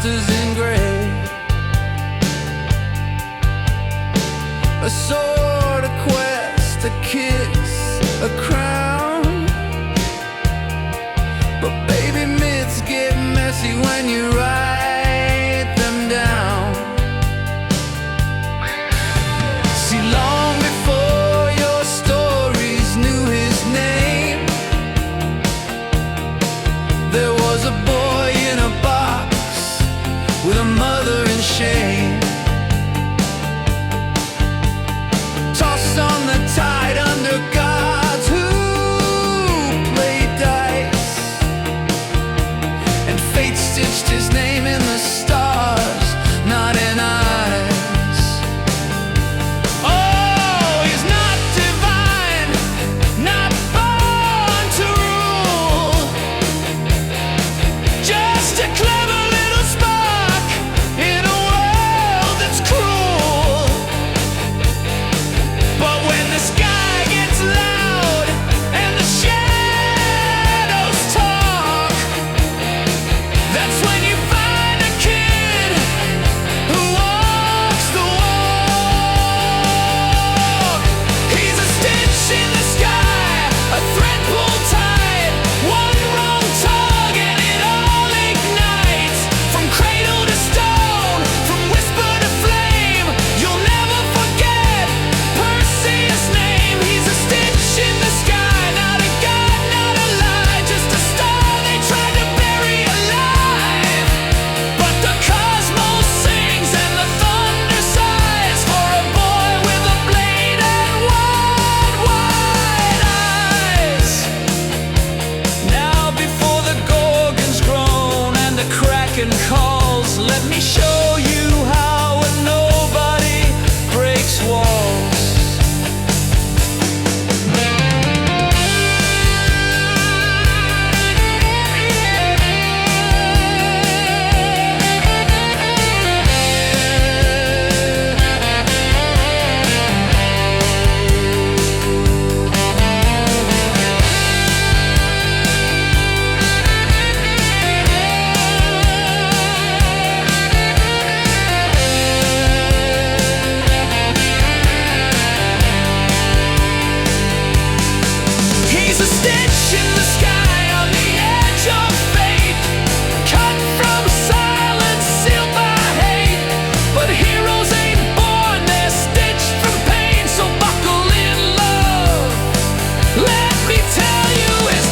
roses in gray, a sword, a quest, a kiss, a crown. But baby, myths get messy when you write them down. See, long before your stories knew his name, there was a boy in a box with a mother in shame, tossed on the tide under gods who played dice, and fate stitched his name in the stars, not in eyes. Oh, he's not divine, not born to rule, just a clever little spark in a world that's cruel. But when the sky gets loud and the shadows talk, that's when you find a kid who walks the walk. He's a stitch in the sky, a thread pulled tight, one wrong tug and it all ignites. From cradle to stone, from whisper to flame, you'll never forget Perseus' name. He's a stitch in the sky, not a god, not a lie, just a star they tried to bury alive. But the cosmos sings and the thunder sighs for a boy with a blade and wide eyes. Now before the Gorgon's groan and the Kraken calls, let me show you how a nobody breaks walls. He's a stitch in the sky on the edge of fate, cut from silence, sealed by hate. But heroes ain't born, they're stitched from pain. So buckle in, love, let me tell you his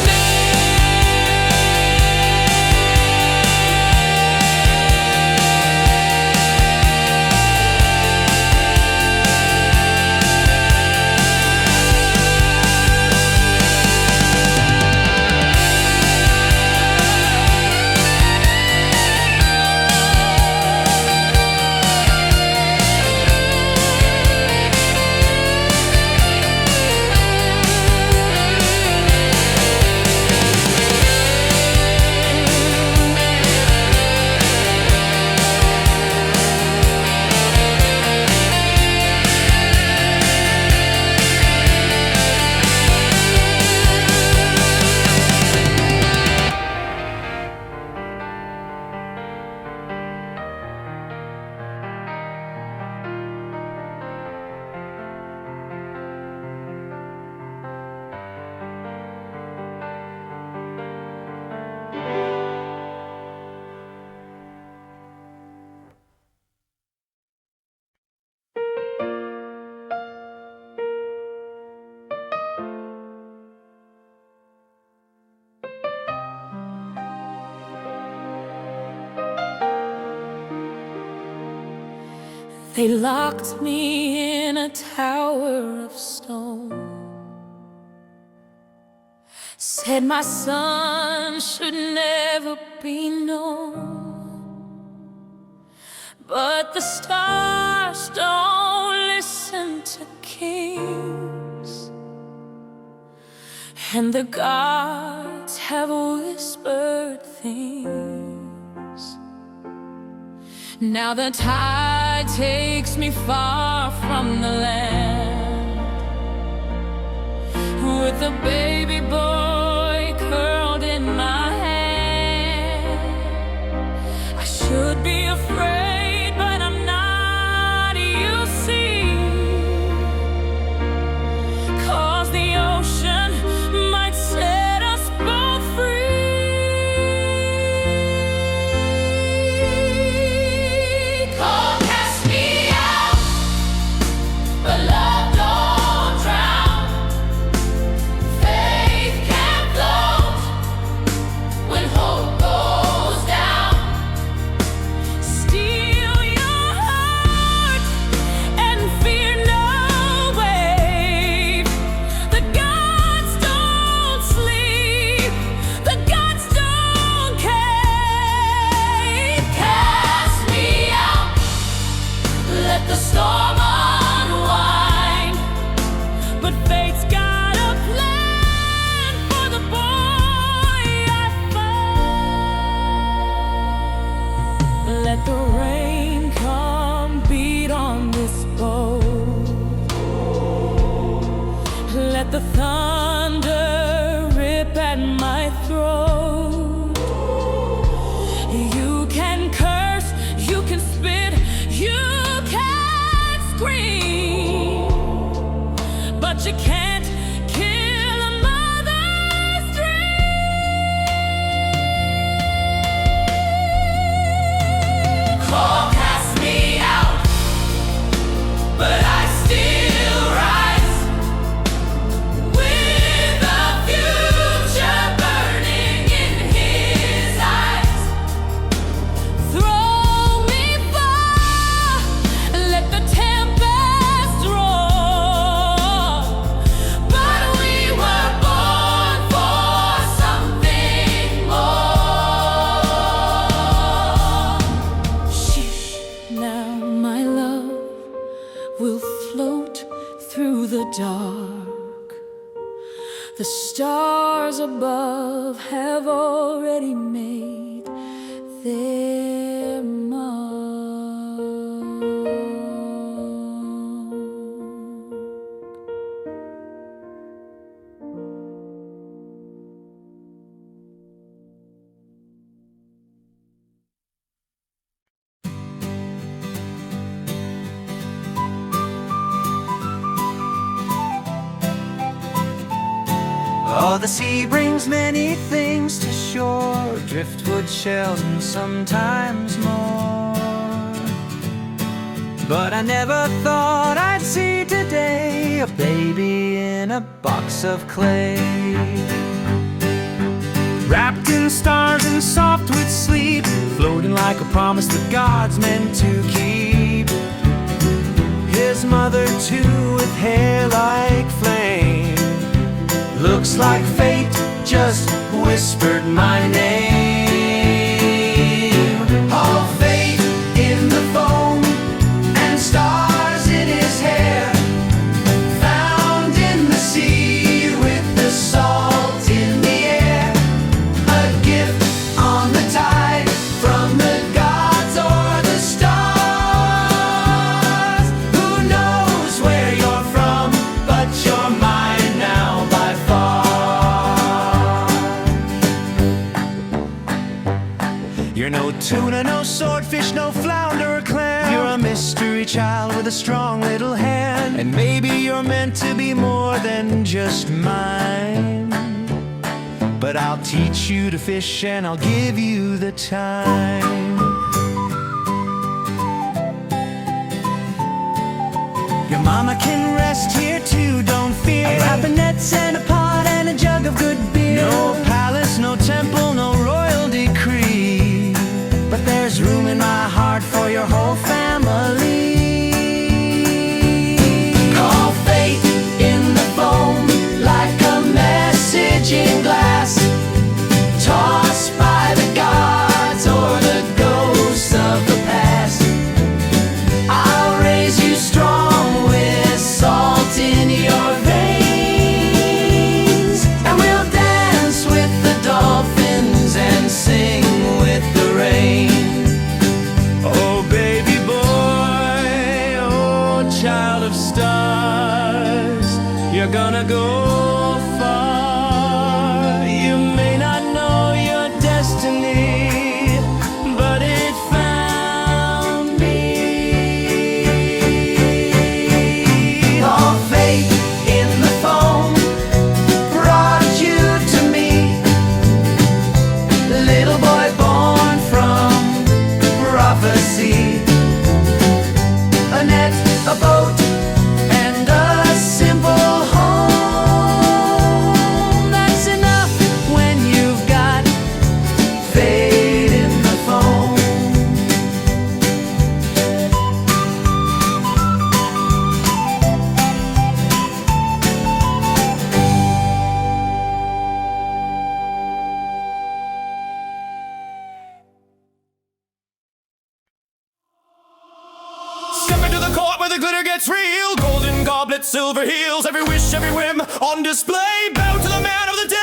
They locked me in a tower of stone, said my son should never be known. But the stars don't listen to kings, and the gods have whispered things. Now the tide takes me far from the land, with a baby boy curled in my hand. I should could be afraid, but I'm not, you see. 'Cause the ocean might set us both free. Come cast me out, but love don't drown. Faith can float when hope goes down. Steal your heart and fear no wave. The gods don't sleep, the gods don't cave. Cast me out, let the storm unwind. But fate's got a plan for the boy I find. Let the rain come beat on this boat. Let the thunder rip at my throat. You can curse, you can spit, you can scream, but you can't kill a mother's dream. Call cast me out, but I still rise with a future burning in his eyes. Throw me far, let the tempest roar. But we were born for something more. Shh, now my love will float through the dark. The stars above have already made their mark. Oh, the sea brings many things to shore, driftwood, shells, and sometimes more. But I never thought I'd see today a baby in a box of clay, wrapped in stars and soft with sleep, floating like a promise that God's meant to keep. His mother too, with hair like flame, looks like fate just whispered my name. Oh, fate in the foam and stars in his hair, found in the sea with the salt in the air. A gift on the tide from the gods or the stars. Who knows where you're from, but you're mine now by far. You're no tuna, no swordfish, no flounder or clam. You're a mystery child with a strong little hand. And maybe you're meant to be more than just mine. But I'll teach you to fish and I'll give you the time. Your mama can rest here too, don't fear. A wrap of nets and a pot and a jug of good beer. No palace, no temple, no royal decree, but there's room in my heart for your whole family. Call fate in the foam like a message in glass, tossed by the gods or the ghosts of the past. I'll raise you strong with salt in your veins, and we'll dance with the dolphins and sing with the rain. Oh, baby boy, oh, child of stars, you're gonna go far. You may not know your destiny, but it found prophecy. A net, a boat, and a simple home. That's enough when you've got fate in the foam. Step into the court where the glitter gets real. Golden goblets, silver heels, every wish, every whim on display. Bow to the man of the day.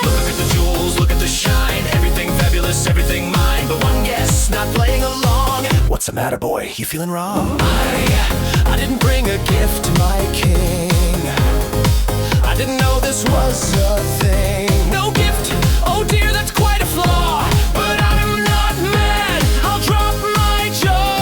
Look at the jewels, look at the shine. Everything fabulous, everything mine. But one guest not playing along. What's the matter, boy? You feeling wrong? I didn't bring a gift to my king. I didn't know this was a thing. No gift, oh dear, that's quite a flaw. But I'm not mad, I'll drop my jaw.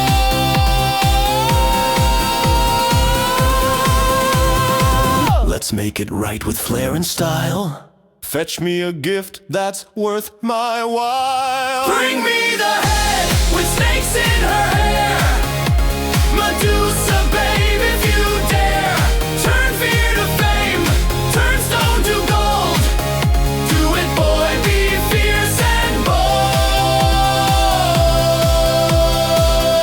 Let's make it right with flair and style. Fetch me a gift that's worth my while. Bring me the head with snakes in her hair. Medusa, babe, if you dare. Turn fear to fame, turn stone to gold. Do it, boy, be fierce and bold.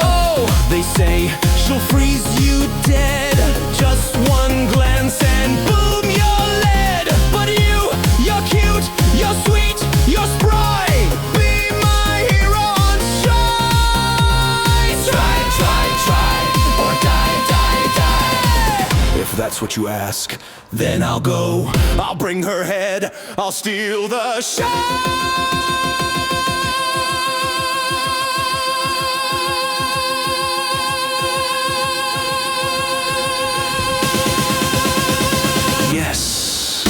Oh, they say she'll freeze you dead. Just one glance and boom, you're lead. But you're cute, you're sweet, you're spry. Be my hero and shine. Try, or die. If that's what you ask, then I'll go. I'll bring her head, I'll steal the shine. Yes,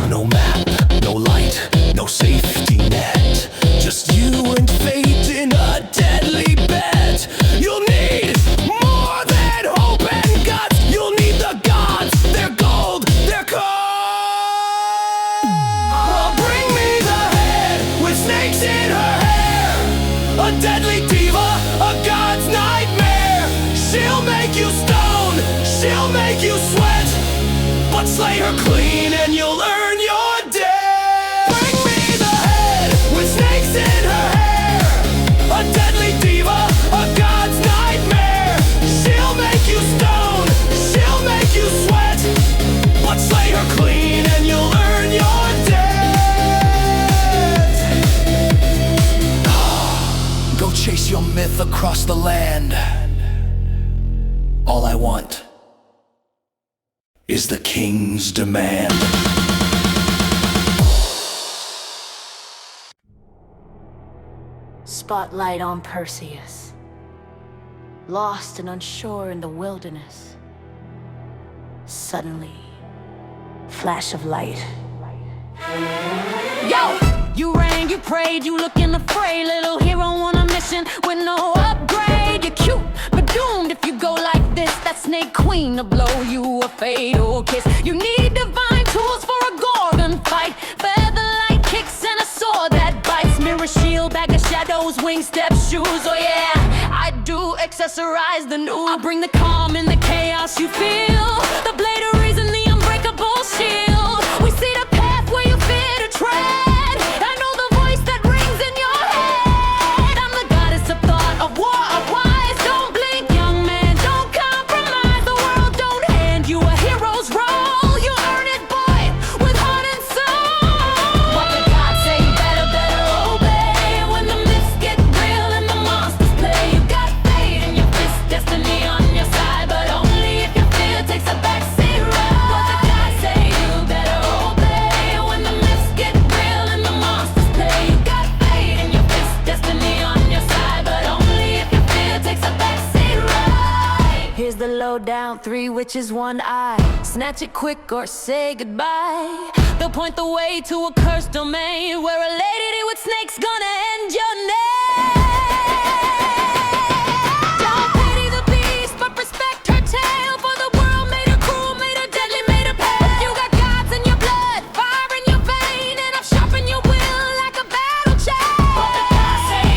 no map, no light, no safety net. Just you and fate in a deadly bet. You'll need more than hope and guts. You'll need the gods, their gold, their cards. Well, bring me the head with snakes in her hair. A deadly diva, a god's nightmare. She'll make you stone, she'll make you sweat. But slay her clean and you'll earn your debt. Bring me the head with snakes in her hair. A deadly diva, a god's nightmare. She'll make you stone, she'll make you sweat. But slay her clean and you'll earn your debt. Go chase your myth across the land. All I want is the king's demand. Spotlight on Perseus, lost and unsure in the wilderness. Suddenly, flash of light. Yo! You rang, you prayed, you looking afraid. Little hero on a mission with no upgrade. You're cute, but doomed if you go like this. That snake queen to blow you a fatal kiss. You need divine tools for a Gorgon fight. Featherlight kicks and a sword that bites. Mirror shield, bag of shadows, wing step shoes. Oh yeah, I do accessorize the new. I bring the calm in the chaos you feel. The blade of reason, the unbreakable shield. We see the path where you fear to tread. I know the voice that rings in your head. I'm the goddess of thought, of war, of wise. Don't blink, young man, don't compromise. The world don't hand you a hero's role. You earn it, boy, with heart and soul. What the gods say, you better obey. When the myths get real and the monsters play, you got fate in your fist, destiny on your side. But only if your fear takes a backseat ride. What the gods say, you better obey. When the myths get real and the monsters play, you got fate in your fist, destiny on your side. But only if your fear takes a backseat ride. Here's the lowdown, 3 witches, 1 eye. Snatch it quick or say goodbye. They'll point the way to a cursed domain where a lady with snakes gonna end your name. Don't pity the beast, but respect her tale. For the world made her cruel, made her deadly, made her pale. You got gods in your blood, fire in your vein, and I've sharpened your will like a battle chain. What the gods say,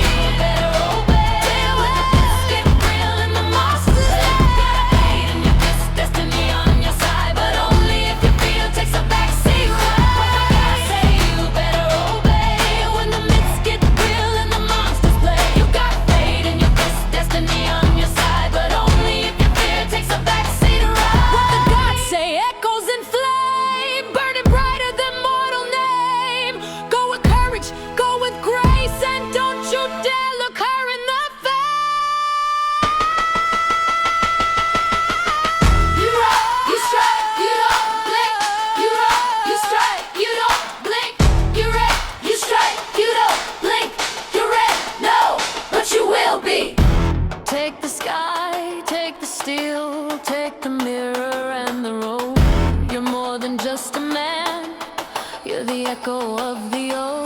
take the mirror and the road. You're more than just a man, you're the echo of the old.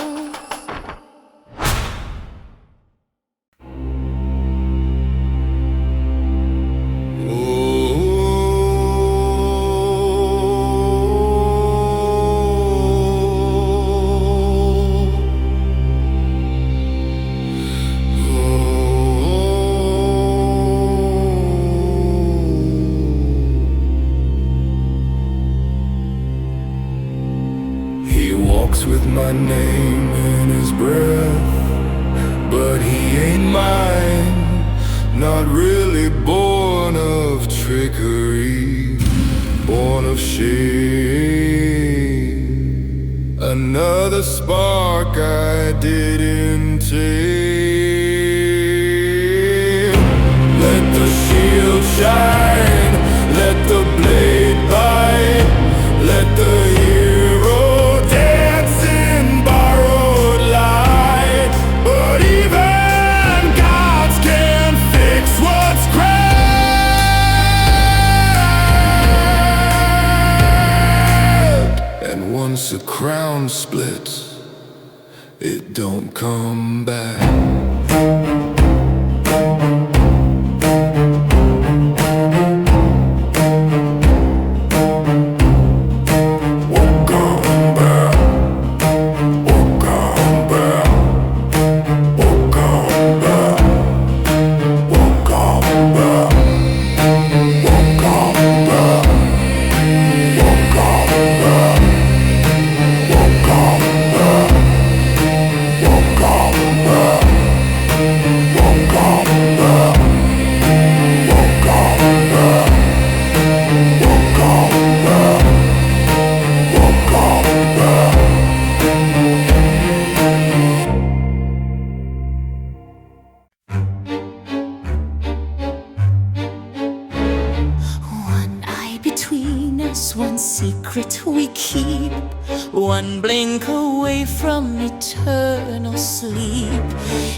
With my name in his breath, but he ain't mine. Not really born of trickery, born of shame. Another spark I didn't tame. Let the shield shine, let the blade bite, let the hero dance in borrowed light. But even gods can't fix what's cracked. And once a crown splits, it don't come back. One blink away from eternal sleep.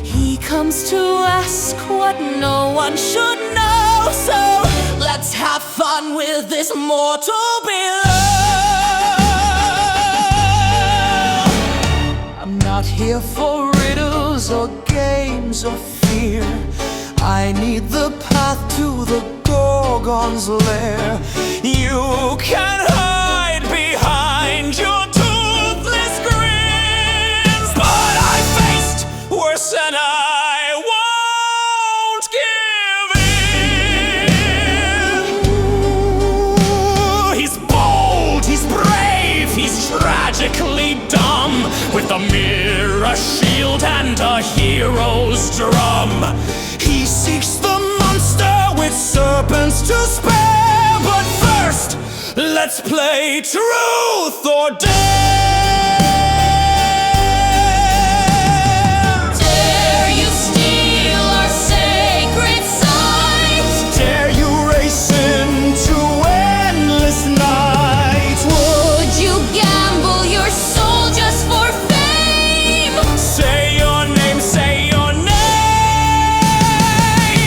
He comes to ask what no one should know. So let's have fun with this mortal below. I'm not here for riddles or games or fear. I need the path to the Gorgon's lair. You can hide behind your toothless grins, but I faced worse and I won't give in. He's bold, he's brave, he's tragically dumb, with a mirror shield and a hero's drum. He seeks the monster with serpents to spare, but first, let's play truth or dare. Dare you steal our sacred sight? Dare you race into endless night? Would you gamble your soul just for fame? Say your name, say your name.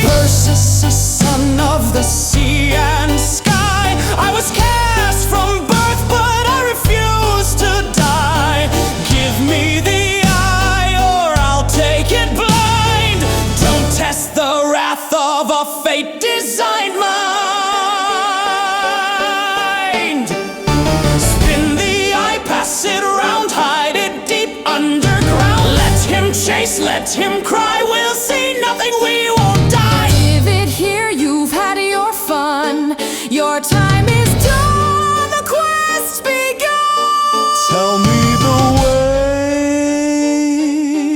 Perseus, a son of the sea and sky, I was cast from birth, but I refuse to die. Give me the eye, or I'll take it blind. Don't test the wrath of a fate-designed mind. Spin the eye, pass it around, hide it deep underground. Let him chase, let him cry, we'll see nothing, we won't die. Give it here, you've had your fun. Your time is done, the quest's begun. Tell me the way,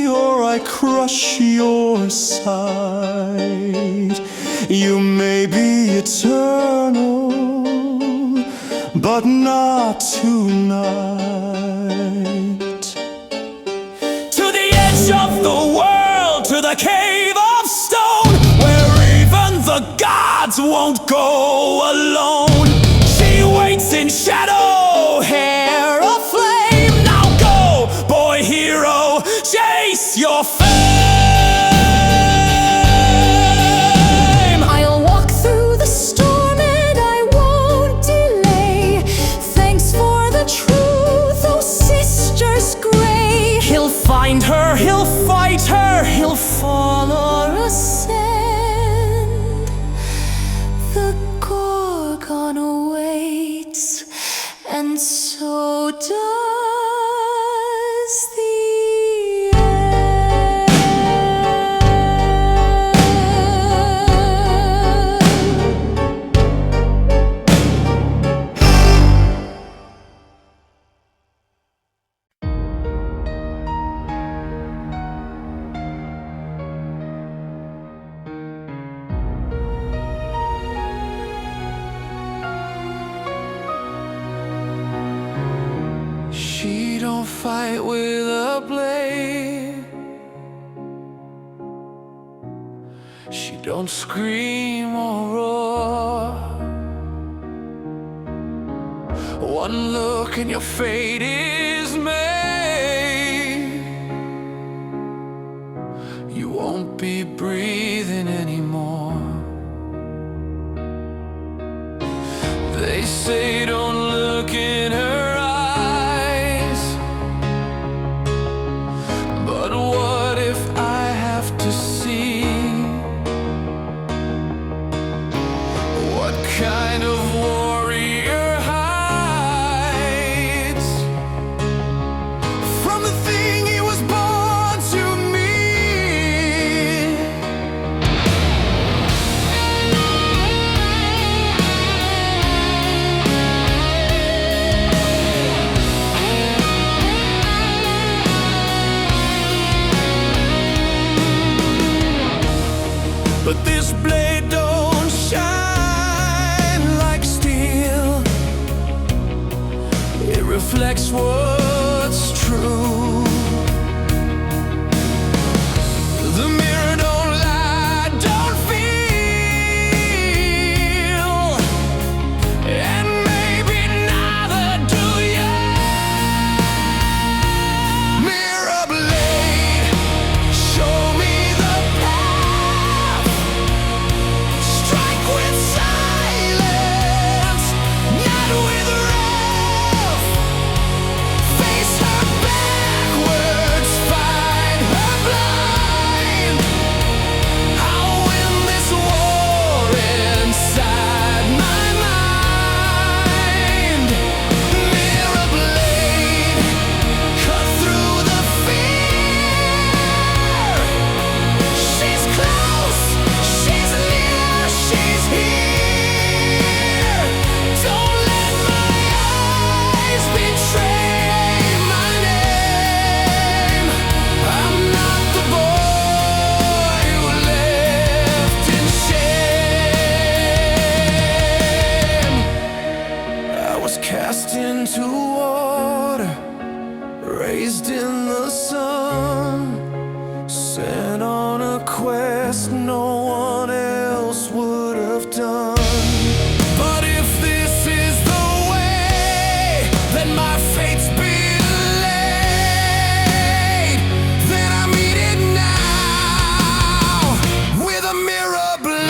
or I crush your sight. You may be eternal, but not tonight. To the edge of the world, to the cave of stone, where even the gods won't go alone. She waits in shadow, hair aflame. Now go, boy hero, chase your fame. I'll walk through the storm and whether he'll fall or ascend. The Gorgon awaits, and so does the end. She don't fight with a blade. She don't scream or roar. One look and your fate is made. You won't be breathing anymore. They say don't look in her eyes, but what if I have to see? What kind of warrior hides from the thing he was born to meet? But this blade don't shine like steel. It reflects what's true. The mirror don't lie, don't feel, and maybe neither do you. Mirror blade, show me the path. Strike with silence, not with wrath. Face her backwards, find her blind. I'll win this war inside my mind. Mirror blade, cut through the fear. She's close, she's near, she's here. Don't let my eyes betray my name. I'm not the boy who left in shame. I was cast into water, raised in the sun, sent on a quest no one else would have done. But if this is the way, then my fate's been laid. Then I meet it now with a mirror blade.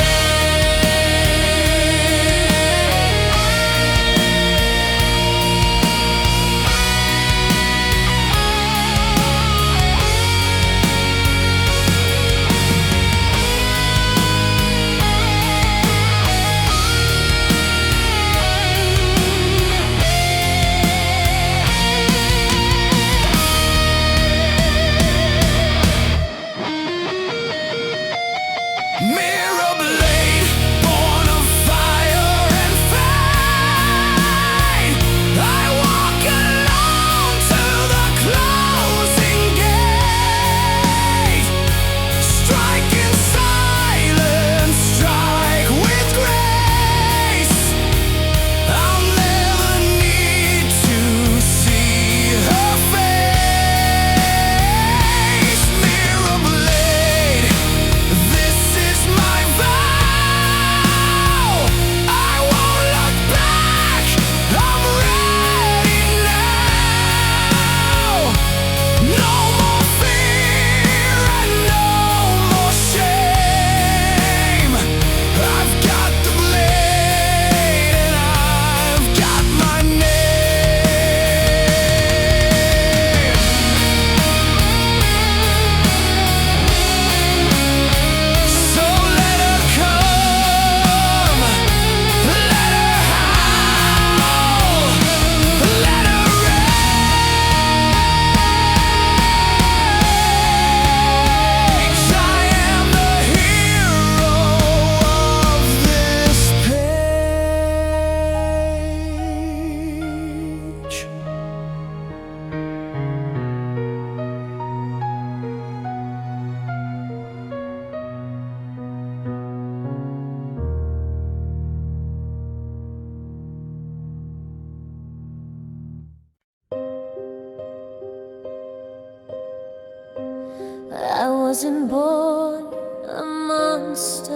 wasn't born a monster.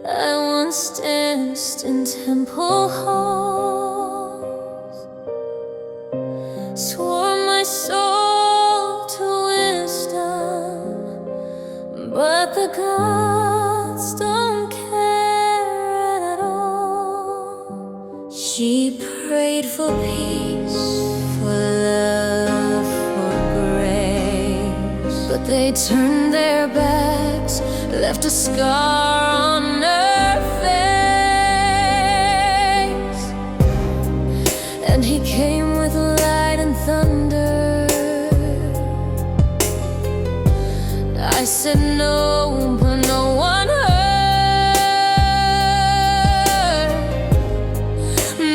I once danced in temple halls, swore my soul to wisdom, but the gods don't care at all. She prayed for peace, for love, for grace, but they turned their backs, left a scar on her face. And he came with light and thunder. I said no, but no one heard.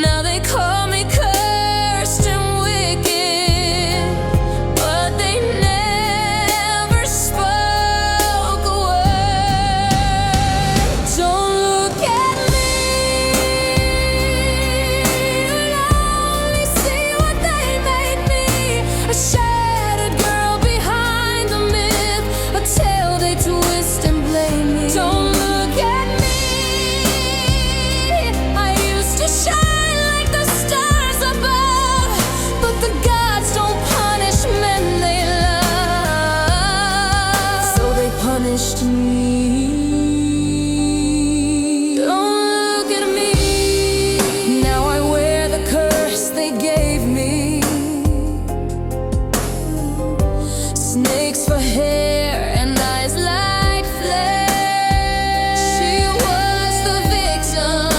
Now they call me cursed and wicked, but they never spoke a word. Don't look at me, you'll only see what they made me. A shattered girl behind the myth, a tale they twist and blame me. Don't look at me, I used to shine like the stars above, but the gods don't punish men they love, so they punished me. Don't look at me, now I wear the curse they gave me. Snakes for hair and eyes like flames. She was the victim,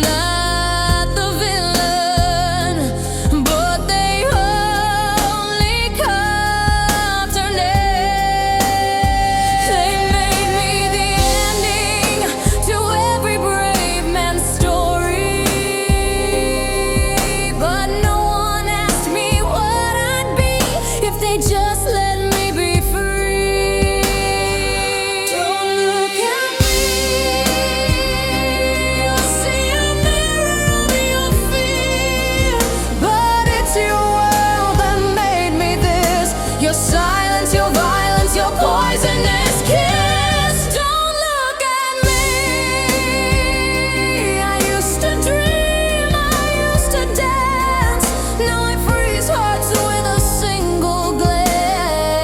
not the villain, but they only carved her name. They made me the ending to every brave man's story, but no one asked me what I'd be if they just let me be free. Don't look at me, you'll see a mirror of your fear, but it's your world that made me this. Your silence, your violence, your poisonous kiss. Don't look at me, I used to dream, I used to dance. Now I freeze hearts with a single glance.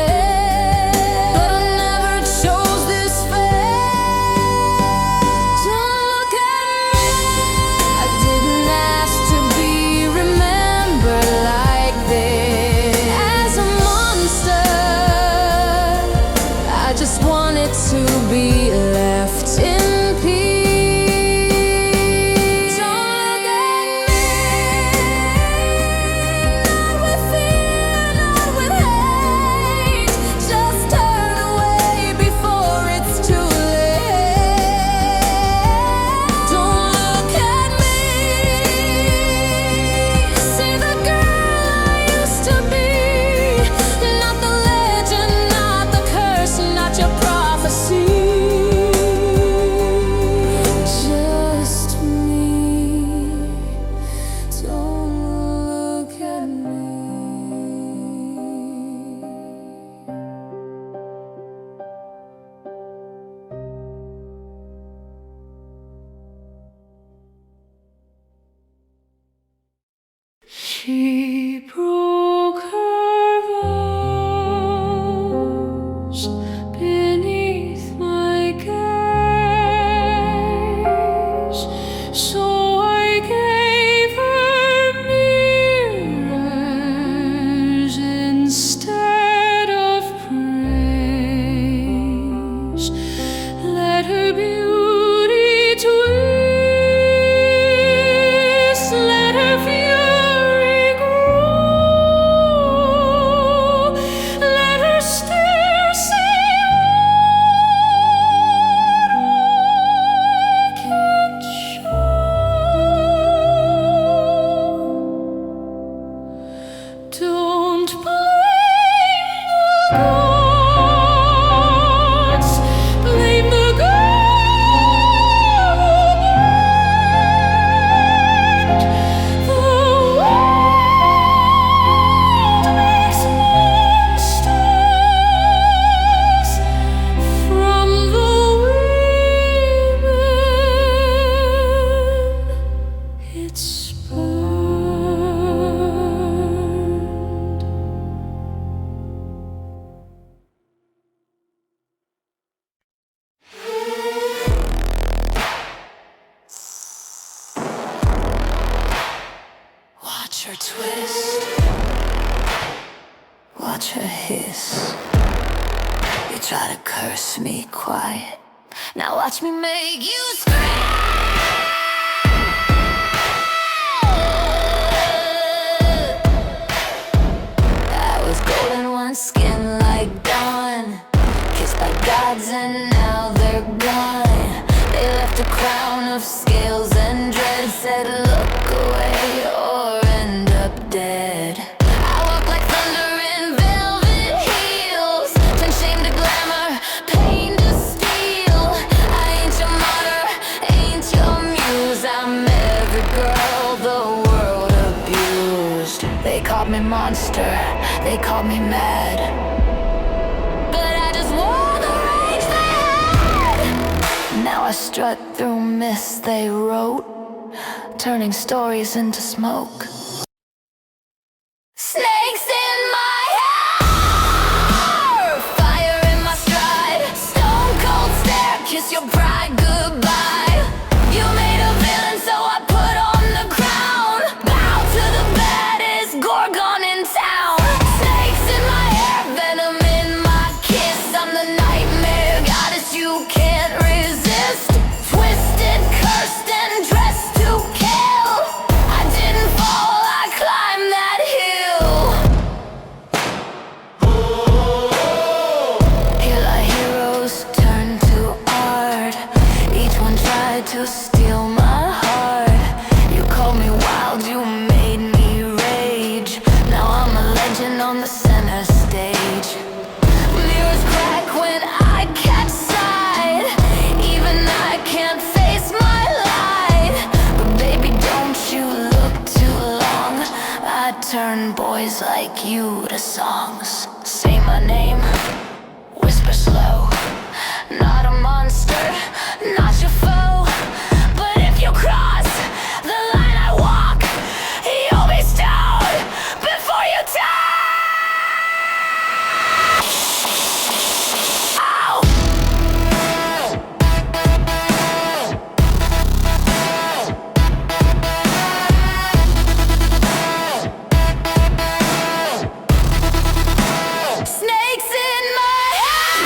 her twist, watch her hiss. You try to curse me quiet, now watch me make you scream. I was golden once, skin like dawn, kissed by gods and now they're gone. They left a crown of scales and dread, said look away or end up dead. I walk like thunder in velvet heels, turn shame to glamour, pain to steel. I ain't your martyr, ain't your muse, I'm every girl the world abused. They called me monster, they called me mad, but I just wore the rage they had. Now I strut through myths they wrote, turning stories into smoke. Snakes in my hair, fire in my stride, stone cold stare, kiss your pride goodbye. You made a villain, so I put on the crown, bow to the baddest gorgon in town. Snakes in my hair, venom in my kiss, I'm the nightmare goddess you can't resist. Twisted, cursed, and dressed to kill. I didn't fall, I climbed that hill. Here lie heroes turned to art, each one tried to steal my heart. You called me wild, you made me rage, now I'm a legend on the center stage. Mirrors crack when I catch sight, even I can't face my light. But baby, don't you look too long, I turn boys like you to songs. Say my name, whisper slow, not a monster, not your foe. But if you cross the line I walk, you'll be stoned before you die. Ow! Snakes in my head.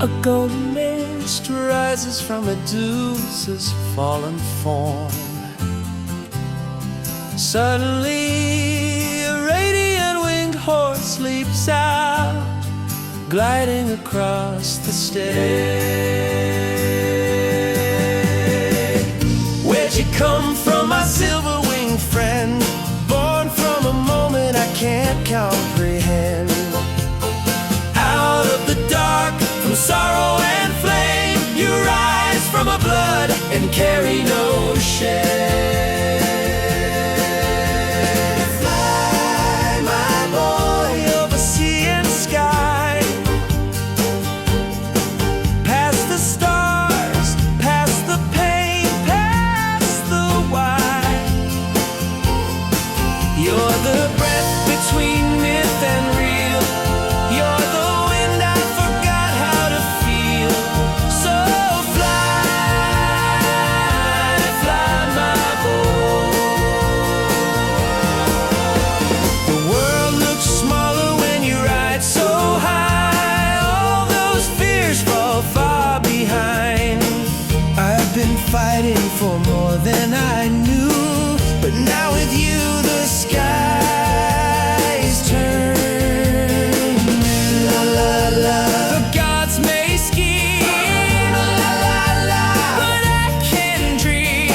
A golden mist rises from Medusa's fallen form. Suddenly, a radiant winged horse leaps out, gliding across the stage. Where'd you come from, my silver-winged friend? Born from a moment I can't comprehend. Out of the dark, from sorrow and flame, you rise from a blood and carry no shame. Fly, my boy, over sea and sky, past the stars, past the pain, past the why. You're the breath between myth and real. You're the wind I forgot how to feel. So fly, fly, my boy. The world looks smaller when you ride so high. All those fears fall far behind. I've been fighting for more than I knew, but now with you the skies turn. La la la. The gods may scheme, la la la, but I can dream.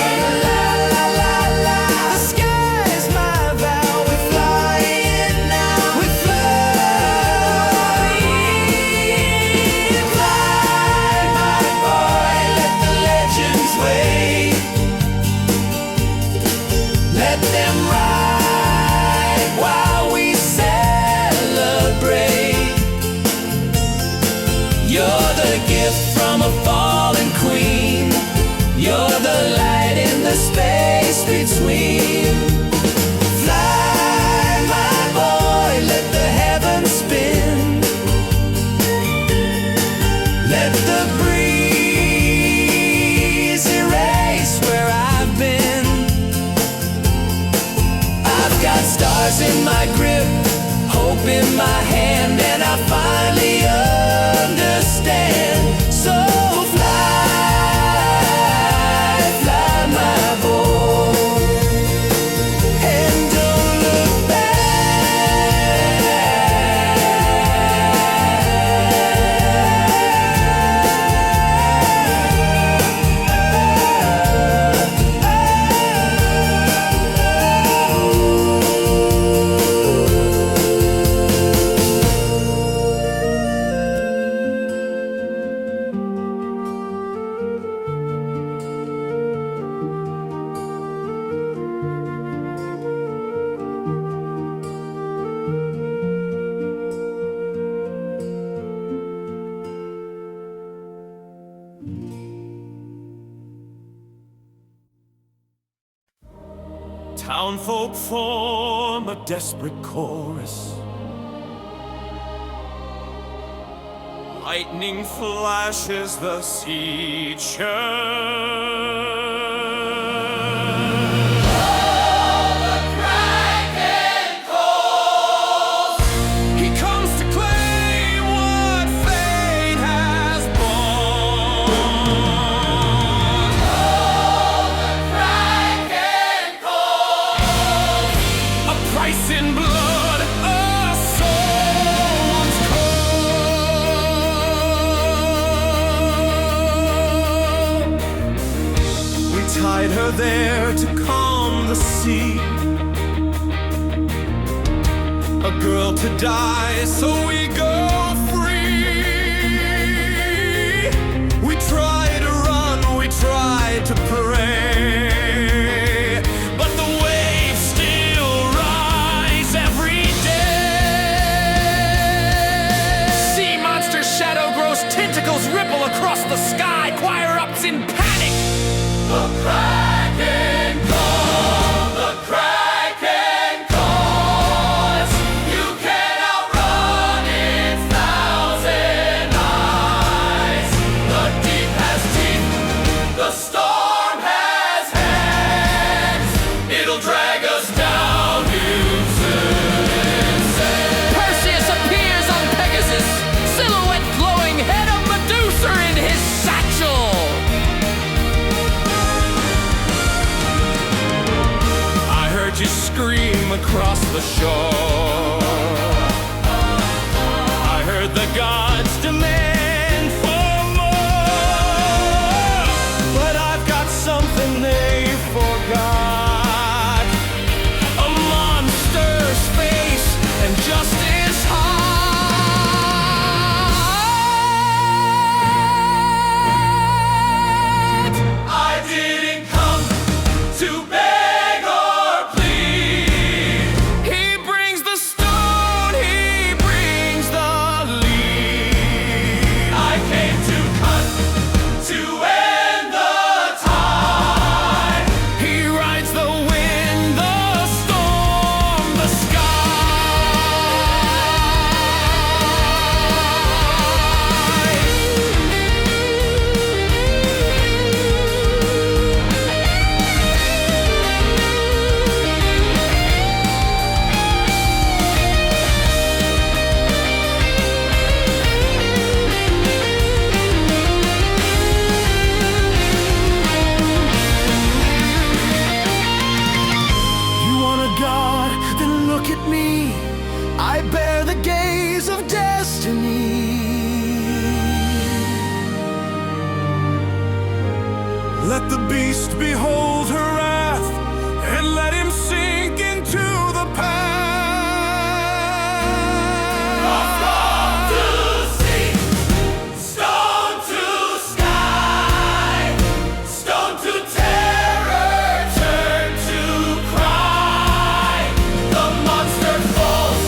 La la la la. The sky's my vow. We're flying now. We're flying. Fly, my boy. Let the legends wait. Let them ride while we celebrate. You're the gift from a fallen queen. You're the light in the space between. Fly, my boy, let the heavens spin. Let the breeze erase where I've been. I've got stars in my grip, hope in my hand, and I finally understand. So fly, fly, my boy, and don't look Townfolk form a desperate chorus. Lightning flashes, the sea churns. He comes to claim what fate has borne. A price in blood, a soul's call. We tied her there to calm the sea. A girl to die, so we go free. We try to run, we try to pray, but the waves still rise every day. Sea monster shadow grows, tentacles ripple across the sky. Choir erupts in panic. The Kraken call, the Kraken calls. You cannot run its thousand eyes. The deep has teeth, the storm has hands. It'll drag us down, you soon say. Perseus appears on Pegasus, silhouette glowing, head of Medusa. gods demand for more, but I've got something they forgot. A monster's face and justice heart. I didn't come to beg or plead. He brings the stone, he brings the lead. I came to cut, to end the tide. He rides the wind, the storm, the You want a god? Then look at me. I bear the gaze of destiny. Let the beast behold her wrath, and let him sink into the past. From to sea, stone to sky, stone to terror, turn to cry. The monster falls,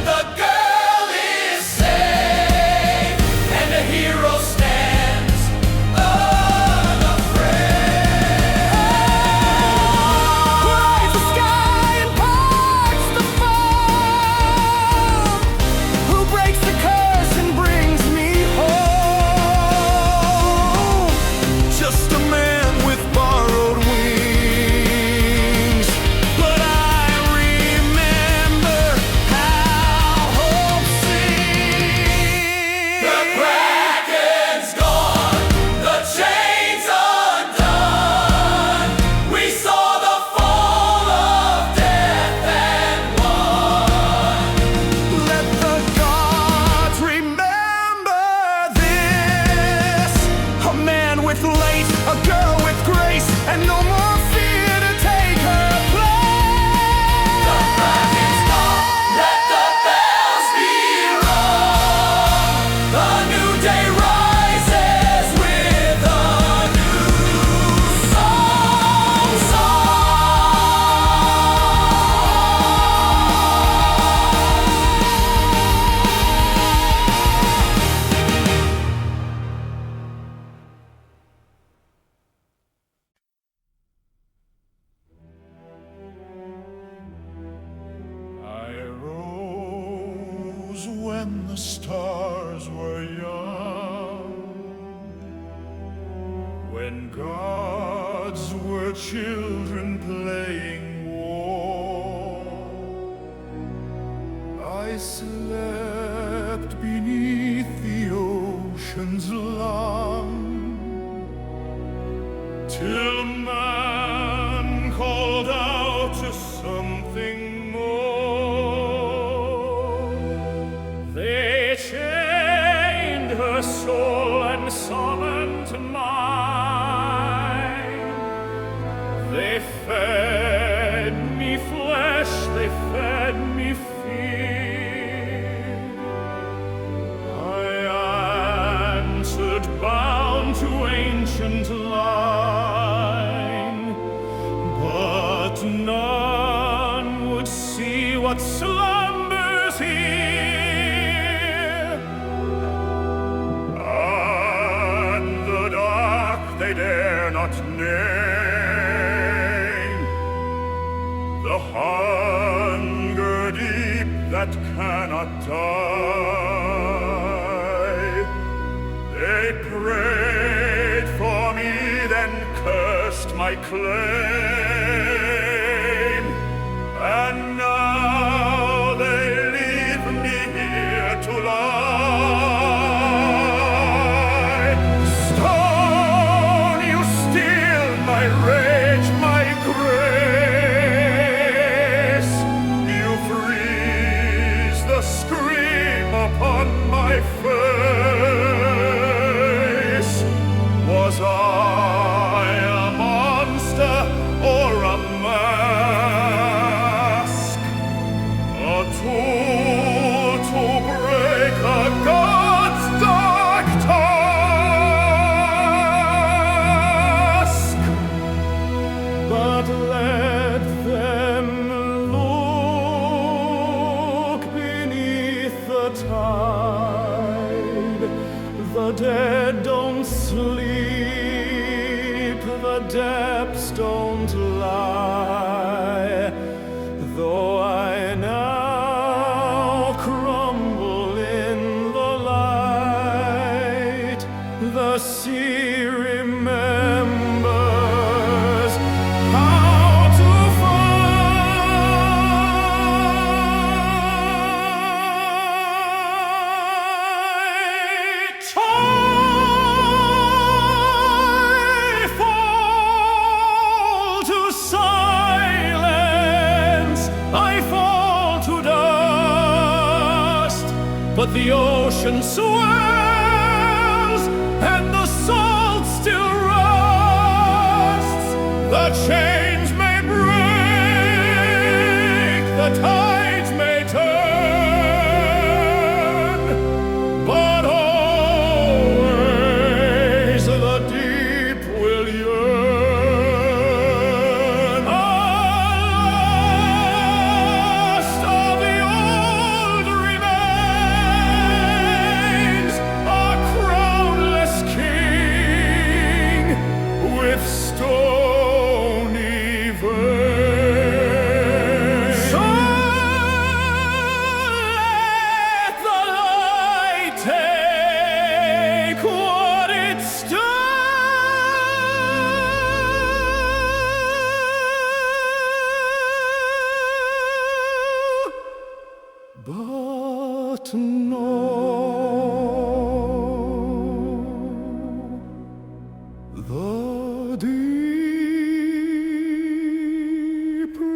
the girl is safe, and the hero stands unafraid. Who rides the sky and parts the foam? Who breaks the curse and brings me home? Just a man with borrowed wings, but I remember how hope sings. The Kraken's gone, the chains undone. We saw the fall of death and won. Let the gods remember this. A man with lace, a girl with grace, and no more fear to take her place. The Kraken's gone, let the bells be rung. A new day rises with a new song. I rose when the stars were young, when gods were children playing war. I slept beneath the ocean's lung, till man called out to something more. They chained her soul and summoned mine. They fed me flesh, they fed me fear. I answered bound to ancient line, but none would see what slumbers here. And the dark they dare not name, the hunger deep that cannot die. They prayed for me, then cursed my claim, and now they leave me here to lie. Stone, you steal my rage, my grace. You freeze the scream upon my face. Was I a monster or a mask? A tool to break a god's dark task. But let them look beneath the tide. The dead don't sleep, the depths don't lie. Though I now crumble in the light, the sea remembers how to fight. I fall to silence, I fall to dust, but the ocean swells and the salt still rusts. The chains may break, the tides may turn, but always the deep will yearn. A last of the old remains, a crownless king with stony veins. So let the light take what it's due. But know the deep remains.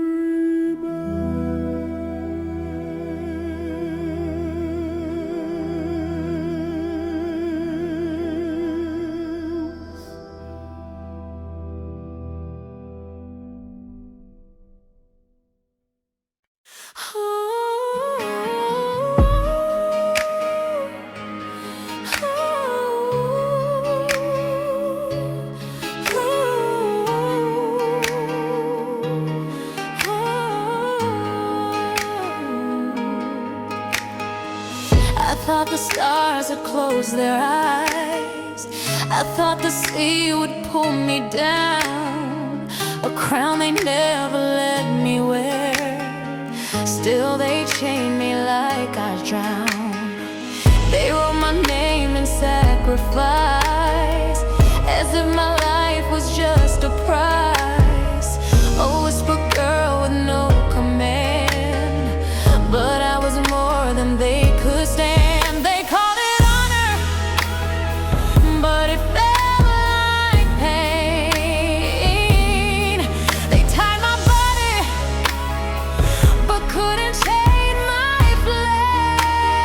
I thought the stars had closed their eyes. I thought the sea would pull me down, a crown they never let me wear. Still they chained me like I drowned. They wrote my name in sacrifice, as if my life was just a prize. A whisper girl with no command, but I was more than they could stand. They called it honor, but it felt like pain. They tied my body, but couldn't chain my flame.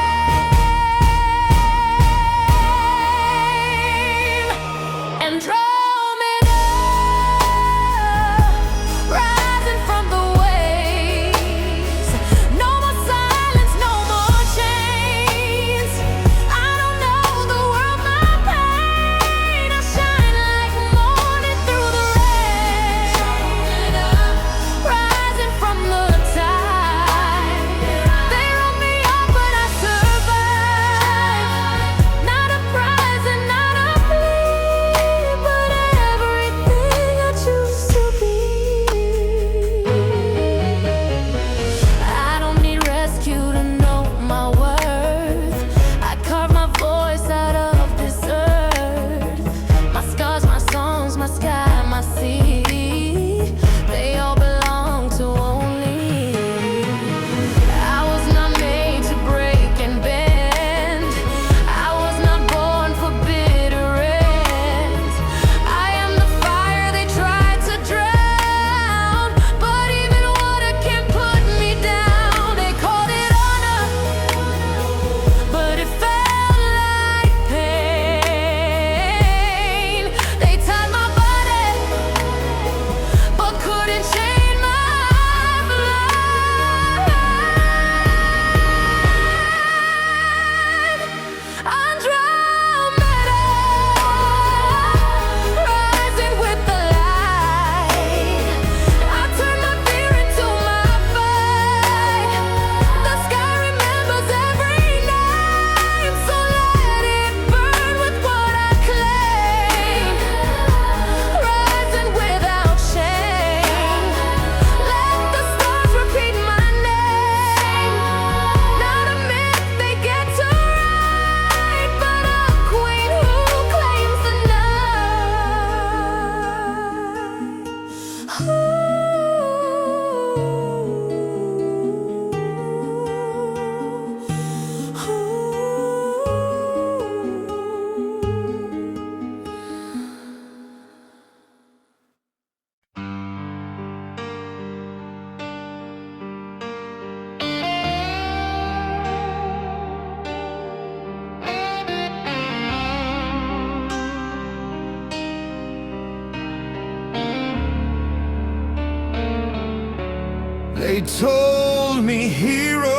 They told me, hero,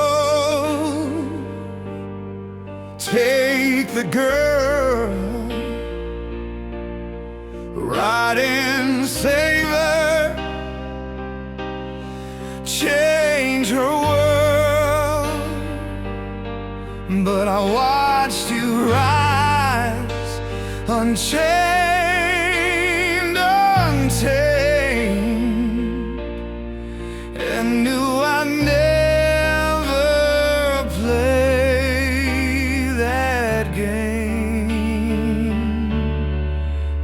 take the girl, ride in, save her, change her world. But I watched you rise, unchained, untamed, and knew I'd never play that game.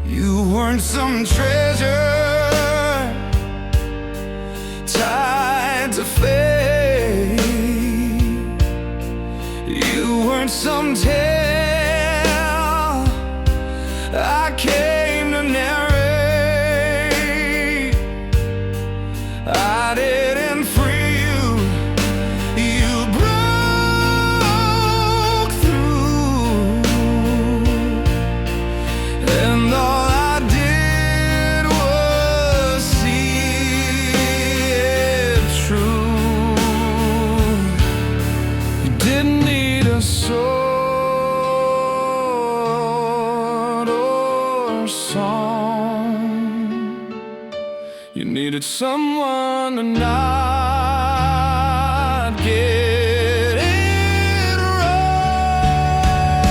You weren't some treasure tied to fate. You weren't some tale I came to narrate. I didn't free you, you broke through, and all I did was see it true. You didn't need a sword or song. You needed someone to not get it wrong.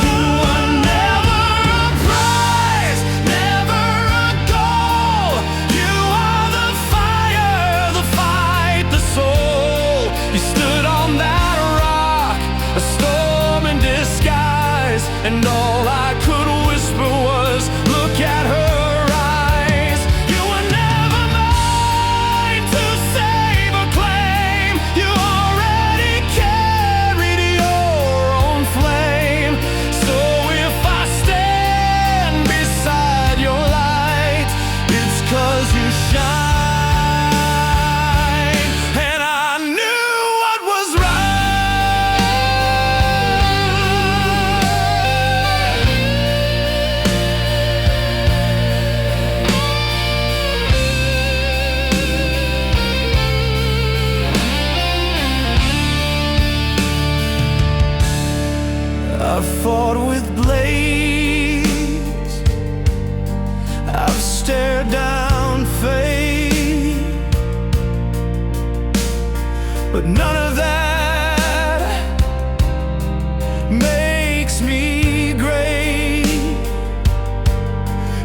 You were never a prize, never a goal. You are the fire, the fight, the soul. You stood on that rock, a storm in disguise, and all I could whisper was, look at her eyes. You were never mine to save or claim. You already carried your own flame. So if I stand beside your light, it's 'cause you shine. And I knew what was I've fought with blades, I've stared down fate, but none of that makes me great.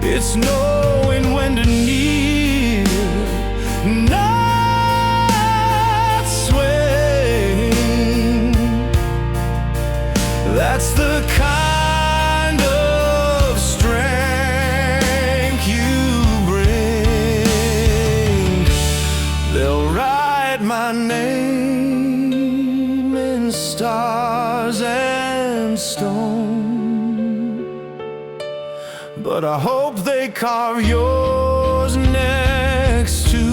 It's knowing when to kneel, not swing. That's the kind of strength you bring. They'll write my name in stars and stone, but I hope they carve yours next to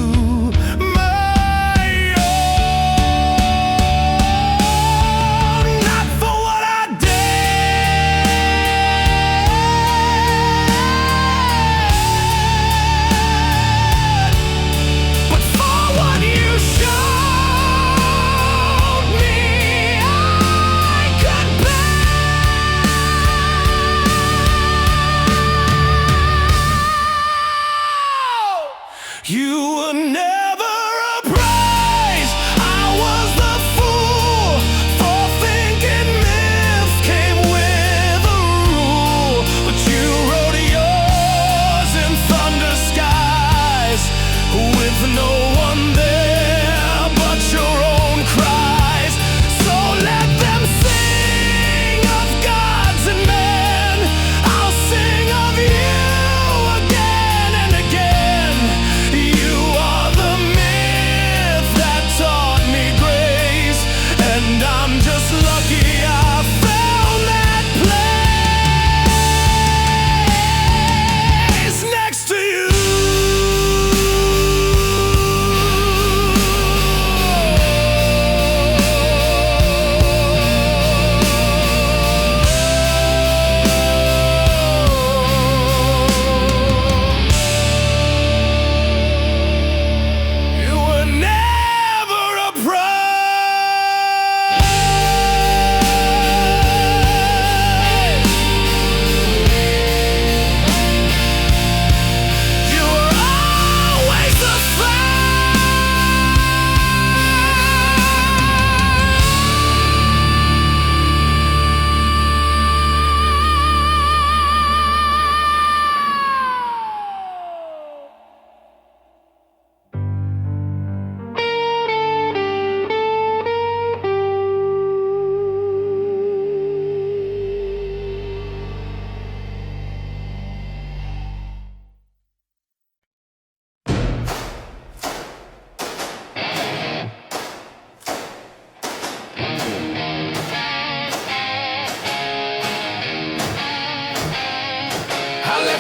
my own. Not for what I did, but for what you showed me I could bear.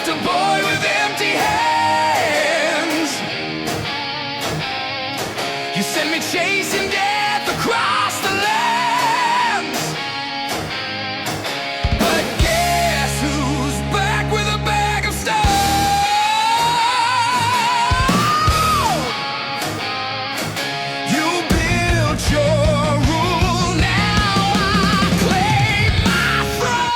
just a boy with empty hands. You sent me chasing death across the lands. But guess who's back with a bag of stone? You built your rule, now I claim my throne.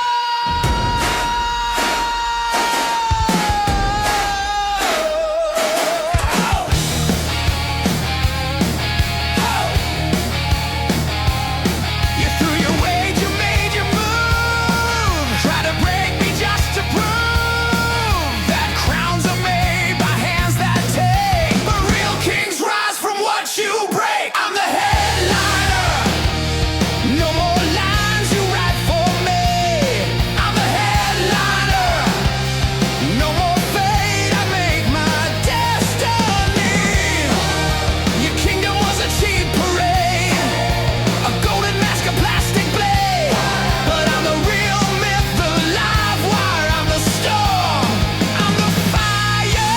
You threw your weight, you made your move. Try to break me just to prove that crowns are made by hands that take. But real kings rise from what you break. I'm the headliner. No more lines you write for me. I'm the headliner. No more fate, I make my destiny. Your kingdom was a cheap parade, a golden mask, a plastic blade. But I'm the real myth, the live wire. I'm the storm, I'm the fire.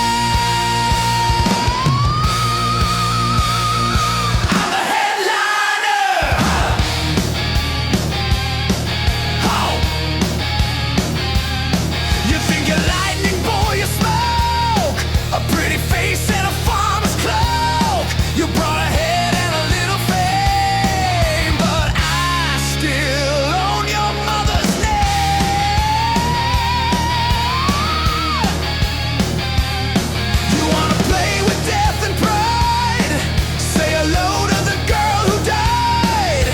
I'm the headliner. Oh. You think you're lightning, boy, you smoke. A pretty face and a farmer's cloak. You brought a head and a little fame, but I still own your mother's name. You wanna play with death and pride? Say hello to the girl who died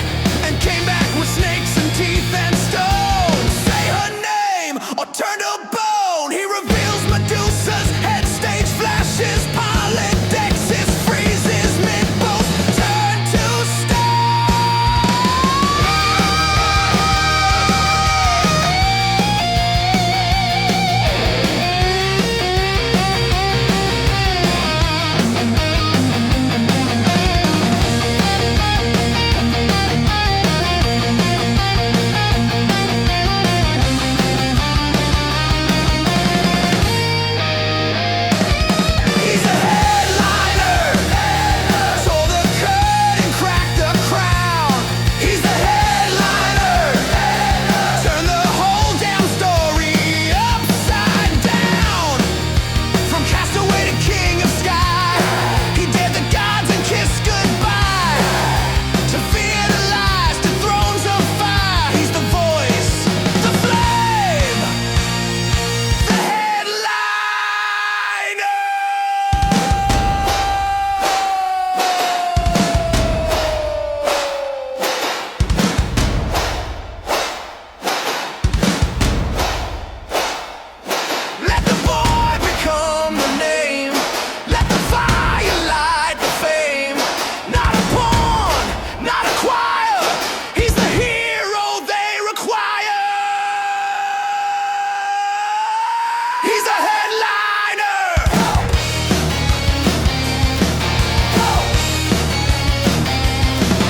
and came back with snakes and teeth and stone. Say her name or turn to bone. He reveals Medusa's head, stage flashes, Polydectes freezes, mid-both turn to He's a headliner. Tore the curtain, cracked the crown. He's the headliner. Turn the whole damn story upside down. From castaway to king of sky, he dared the gods and kissed goodbye. To fear the lies, to thrones of fire. He's the voice, the flame, the headliner. Let the boy become the name. Let the fire light the fame. Not a pawn, not a choir. He's the hero they require. He's a headliner.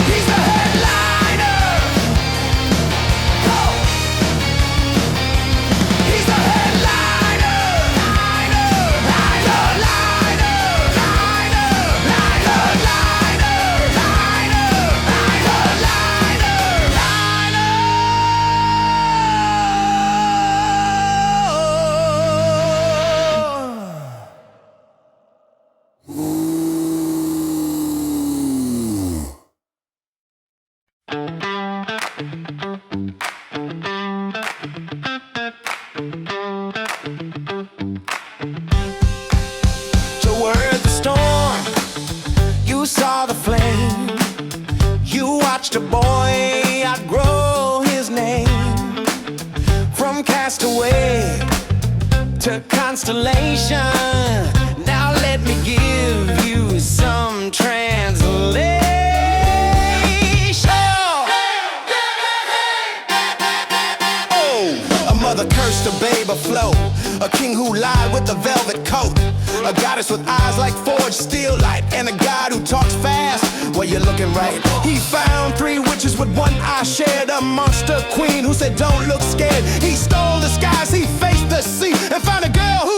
He's a headliner. He's a headliner. You were the storm, you saw the flame. You watched a boy outgrow his name. From castaway to constellation, now let me give you some translation. Oh, a mother cursed a babe afloat, a king who lied with a velvet coat, a goddess with eyes like forged steel light, and a god who talks fast. Well, you're looking right. He found three witches with one eye, shared a monster queen who said don't look scared. He stole the skies, he faced the sea, and found a girl who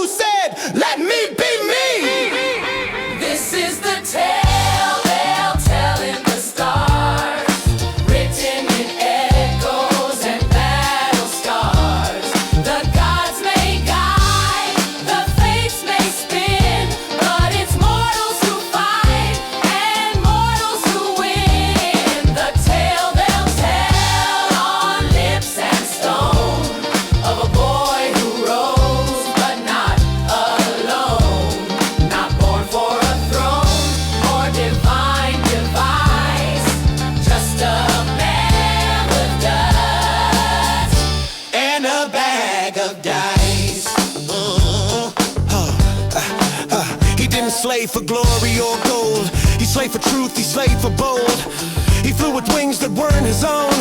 slave for glory or gold. He slaved for truth, he slaved for bold. He flew with wings that weren't his own,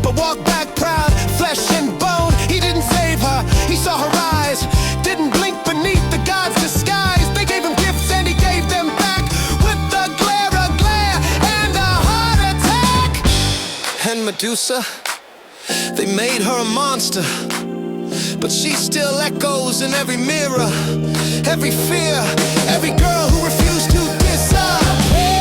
but walked back proud, flesh and bone. He didn't save her, he saw her eyes, didn't blink beneath the god's disguise. They gave him gifts and he gave them back, with a glare and a heart attack. And Medusa, they made her a monster, but she still echoes in every mirror, every fear, every girl who refused to disappear.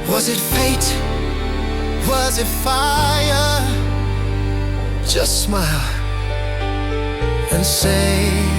Was it fate? Was it fire? Just smile and say